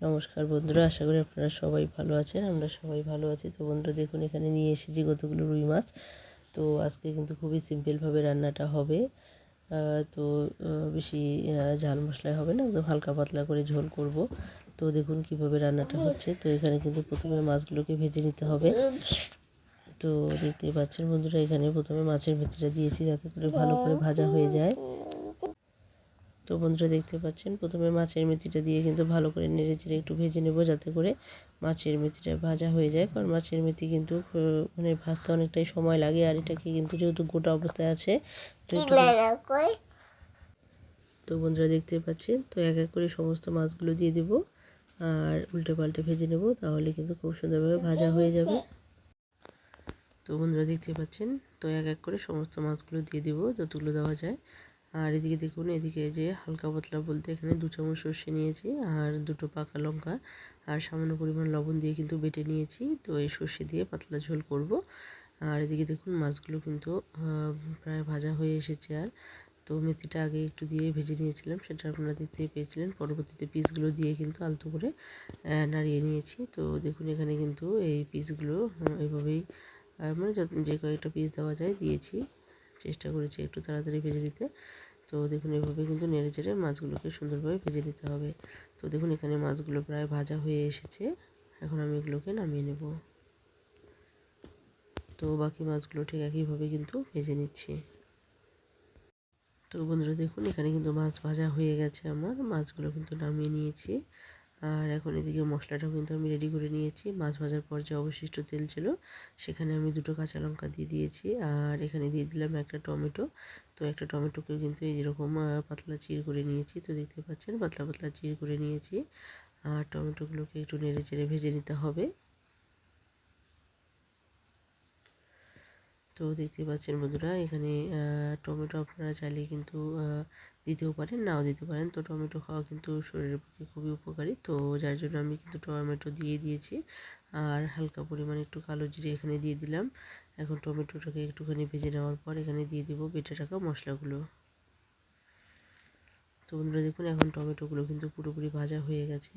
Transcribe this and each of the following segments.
নমস্কার বন্ধুরা, আশা করি আপনারা সবাই ভালো আছেন। আমরা সবাই ভালো আছি। তো বন্ধুরা দেখুন, এখানে নিয়ে এসেছি কতগুলো রুই মাছ। তো আজকে কিন্তু খুবই সিম্পলভাবে রান্নাটা হবে। তো বেশি ঝাল মশলায় হবে না, একদম হালকা পাতলা করে ঝোল করব। তো দেখুন কিভাবে রান্নাটা হচ্ছে। তো এখানে কিন্তু প্রথমে মাছগুলোকে ভেজে নিতে হবে। তো দেখতেই পাচ্ছেন বন্ধুরা, এখানে প্রথমে মাছের ভেতরে দিয়েছি যাতে করে ভালো করে ভাজা হয়ে যায়। তো বন্ধুরা দেখতে পাচ্ছেন, প্রথমে মাছের মেথিটা দিয়ে কিন্তু ভালো করে নেড়ে চেড়ে একটু ভেজে নেব যাতে করে মাছের মেথিটা ভাজা হয়ে যায়। কারণ মাছের মেথি কিন্তু মানে ভাজতে অনেকটাই সময় লাগে, আর এটাকে কিন্তু যেহেতু গোটা অবস্থায় আছে তো বন্ধুরা দেখতে পাচ্ছেন, তো এক এক করে সমস্ত মাছগুলো দিয়ে দেব আর উল্টে পাল্টে ভেজে নেব, তাহলে কিন্তু খুব সুন্দরভাবে ভাজা হয়ে যাবে। তো বন্ধুরা দেখতে পাচ্ছেন, তো এক এক করে সমস্ত মাছগুলো দিয়ে দেব যতগুলো দেওয়া যায়। আর এদিকে দেখুন, এদিকে যে হালকা পাতলা বলতে এখানে 2 চামচ সর্ষে নিয়েছি আর 2টো পাকা লঙ্কা আর সামান্য পরিমাণ লবণ দিয়ে কিন্তু বেটে নিয়েছি। তো এই সর্ষে দিয়ে পাতলা ঝোল করব। আর এদিকে দেখুন মাছগুলো কিন্তু প্রায় ভাজা হয়ে এসেছে। আর তো মেথিটা আগে একটু দিয়ে ভেজে নিয়েছিলাম, সেটা আপনারা দেখতেই পেয়েছিলেন। পরবর্তীতে পিসগুলো দিয়ে কিন্তু আলতো করে নাড়িয়ে নিয়েছি। তো দেখুন এখানে কিন্তু এই পিসগুলো এভাবেই মানে যে কয়েকটা পিস দেওয়া যায় দিয়েছি। চেষ্টা করেছি একটু তাড়াতাড়ি ভেজে দিতে। তো দেখুন এভাবে কিন্তু নেড়ে চেড়ে মাছগুলোকে সুন্দরভাবে ভেজে নিতে হবে। তো দেখুন এখানে মাছগুলো প্রায় ভাজা হয়ে এসেছে। এখন আমি এগুলোকে নামিয়ে নেব। তো বাকি মাছগুলো ঠিক একইভাবে কিন্তু ভেজে নিচ্ছি। তো বন্ধুরা দেখুন, এখানে কিন্তু মাছ ভাজা হয়ে গেছে, আমার মাছগুলো কিন্তু নামিয়ে নিয়েছি। আর এখন এদিকে মশলাটাও কিন্তু আমি রেডি করে নিয়েছি। মাছ ভাজার পর যে অবশিষ্ট তেল ছিল সেখানে আমি 2টো কাঁচা লঙ্কা দিয়ে দিয়েছি, আর এখানে দিয়ে দিলাম একটা টমেটো। তো একটা টমেটোকেও কিন্তু এইরকম পাতলা চির করে নিয়েছি। তো দেখতে পাচ্ছেন পাতলা পাতলা চির করে নিয়েছি। আর টমেটোগুলোকে একটু নেড়ে চেড়ে ভেজে নিতে হবে। তো দেখতে পাচ্ছেন বন্ধুরা, এখানে টমেটো আপনারা চাইলে কিন্তু দিতেও পারেন, নাও দিতে পারেন। তো টমেটো খাওয়া কিন্তু শরীরের পক্ষে খুবই উপকারী। তো যার জন্য আমি কিন্তু টমেটো দিয়ে দিয়েছি। আর হালকা পরিমাণে একটু কালো জিরে এখানে দিয়ে দিলাম। এখন টমেটোটাকে একটুখানি ভেজে নেওয়ার পর এখানে দিয়ে দেবো বেটে রাখা মশলাগুলো। তো বন্ধুরা দেখুন, এখন টমেটোগুলো কিন্তু পুরোপুরি ভাজা হয়ে গেছে।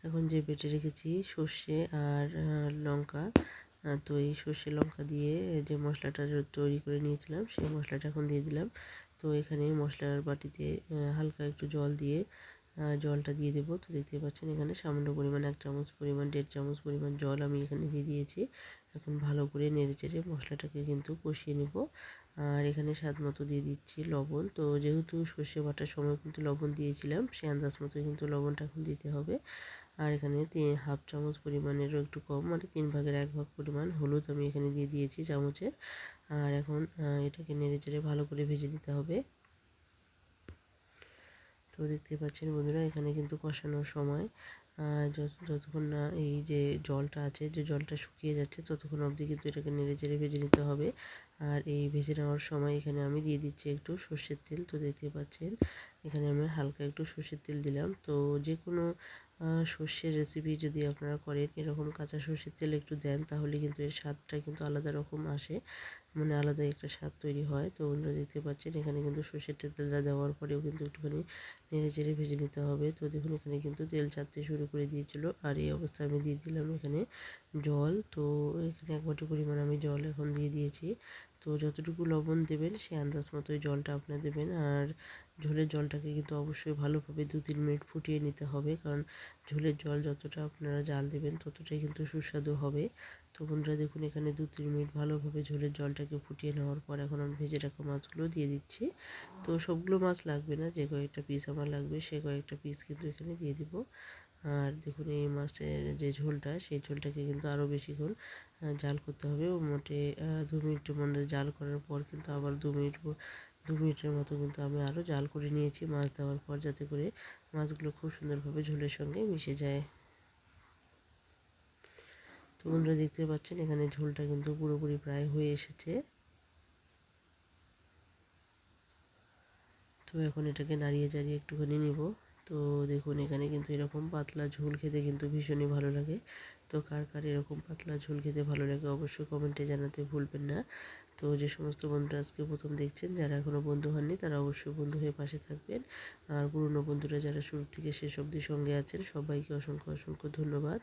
এখন যে বেটে রেখেছি সর্ষে আর লঙ্কা, তো এই সর্ষে লঙ্কা দিয়ে যে মশলাটা তৈরি করে নিয়েছিলাম সেই মশলাটা এখন দিয়ে দিলাম। তো এখানে মশলার বাটিতে হালকা একটু জল দিয়ে জলটা দিয়ে দেবো। তো দেখতে পাচ্ছেন এখানে সামান্য পরিমাণ 1 চামচ পরিমাণ 1.5 চামচ পরিমাণ জল আমি এখানে দিয়ে দিয়েছি। এখন ভালো করে নেড়ে চেড়ে মশলাটাকে কিন্তু কষিয়ে নেব। আর এখানে স্বাদ মতো দিয়ে দিচ্ছি লবণ। তো যেহেতু সর্ষে বাটার সময় কিন্তু লবণ দিয়েছিলাম, সেই আন্দাজ মতো কিন্তু লবণটা এখন দিতে হবে। আর এখানে 1/2 চামচ পরিমাণেরও একটু কম, মানে 3 ভাগের 1 ভাগ পরিমাণ হলুদ আমি এখানে দিয়ে দিয়েছি চামচের। আর এখন এটাকে নেড়ে চেড়ে ভালো করে ভেজে নিতে হবে। তো দেখতে পাচ্ছেন বন্ধুরা, এখানে কিন্তু কষানোর সময় যতক্ষণ না এই যে জলটা আছে, যে জলটা শুকিয়ে যাচ্ছে, ততক্ষণ অবধি কিন্তু এটাকে নেড়ে চেড়ে ভেজে নিতে হবে। আর এই ভেজে নেওয়ার সময় এখানে আমি দিয়ে দিচ্ছি একটু সর্ষের তেল। তো দেখতে পাচ্ছেন এখানে আমি হালকা একটু সর্ষের তেল দিলাম। তো যে কোনো সর্ষের রেসিপি যদি আপনারা করেন, এরকম কাঁচা সর্ষের তেল একটু দেন, তাহলে কিন্তু এর স্বাদটা কিন্তু আলাদা রকম আসে, মানে আলাদা একটা স্বাদ তৈরি হয়। তো বন্ধুরা দেখতে পাচ্ছেন এখানে কিন্তু সর্ষের তেলটা দেওয়ার পরেও কিন্তু একটুখানি নেড়ে চেড়ে ভেজে নিতে হবে। তো দেখুন এখানে কিন্তু তেল ছাড়তে শুরু করে দিয়েছিল, আর এই অবস্থায় আমি দিয়ে দিলাম এখানে জল। তো এখানে 1 বাটি পরিমাণ আমি জল এখন দিয়ে দিয়েছি। তো যতটুকু লবণ দেবেন সেই আন্দাজ মতোই জলটা আপনারা দেবেন। আর ঝোলের জলটাকে কিন্তু অবশ্যই ভালোভাবে 2-3 মিনিট ফুটিয়ে নিতে হবে, কারণ ঝোলের জল যতটা আপনারা জাল দেবেন ততটাই কিন্তু সুস্বাদু হবে। তো বন্ধুরা দেখুন, এখানে 2-3 মিনিট ভালোভাবে ঝোলের জলটাকে ফুটিয়ে নেওয়ার পর এখন আমি ভেজে রাখা মাছগুলো দিয়ে দিচ্ছি। তো সবগুলো মাছ লাগবে না, যে কয়েকটা পিস আমার লাগবে সে কয়েকটা পিস কিন্তু এখানে দিয়ে দিব। আর দেখুন এই মাছের যে ঝোলটা, সেই ঝোলটাকে কিন্তু আরও বেশিক্ষণ জাল করতে হবে। ও মোটে 2 মিনিটের মধ্যে জাল করার পর কিন্তু আবার 2 মিনিটের মতো কিন্তু আমি আরও জাল করে নিয়েছি মাছ দেওয়ার পর, যাতে করে মাছগুলো খুব সুন্দরভাবে ঝোলের সঙ্গে মিশে যায়। তো বন্ধুরা দেখতে পাচ্ছেন এখানে ঝোলটা কিন্তু পুরোপুরি প্রায় হয়ে এসেছে। তো এখন এটাকে নাড়িয়ে চাড়িয়ে একটুখানি নিব। তো দেখুন এখানে কিন্তু এরকম পাতলা ঝোল খেতে কিন্তু ভীষণই ভালো লাগে। তো কার কার এরকম পাতলা ঝোল খেতে ভালো লাগে অবশ্যই কমেন্টে জানাতে ভুলবেন না। তো যে সমস্ত বন্ধুরা আজকে প্রথম দেখছেন, যারা এখনও বন্ধু হননি তারা অবশ্যই বন্ধু হয়ে পাশে থাকবেন। আর পুরনো বন্ধুরা যারা শুরু থেকে শেষ অবধি সঙ্গে আছেন সবাইকে অসংখ্য অসংখ্য ধন্যবাদ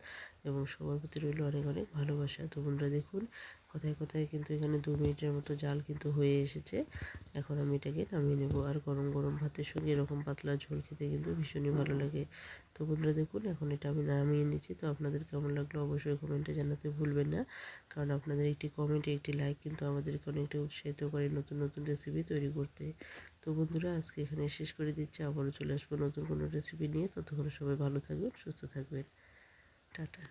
এবং সবার প্রতি রইল অনেক অনেক ভালোবাসা। তো বন্ধুরা দেখুন, কথায় কথায় কিন্তু এখানে 2 মিনিটের মতো জাল কিন্তু হয়ে এসেছে। এখন আমি এটাকে নামিয়ে নেব। আর গরম গরম ভাতের সঙ্গে এরকম পাতলা ঝোল খেতে কিন্তু ভীষণই ভালো লাগে। তো বন্ধুরা দেখুন, এখন এটা আমি নামিয়ে নিচ্ছি। তো আপনাদের কেমন লাগলো অবশ্যই কমেন্টে জানাতে ভুলবেন না, কারণ আপনাদের একটি কমেন্ট, একটি লাইক কিন্তু আমাদেরকে অনেকটা উৎসাহিত করে নতুন নতুন রেসিপি তৈরি করতে। তো বন্ধুরা আজকে এখানে শেষ করে দিচ্ছি, আবারও চলে আসবো নতুন কোনো রেসিপি নিয়ে। ততক্ষণ সবাই ভালো থাকবেন, সুস্থ থাকবেন। টাটা।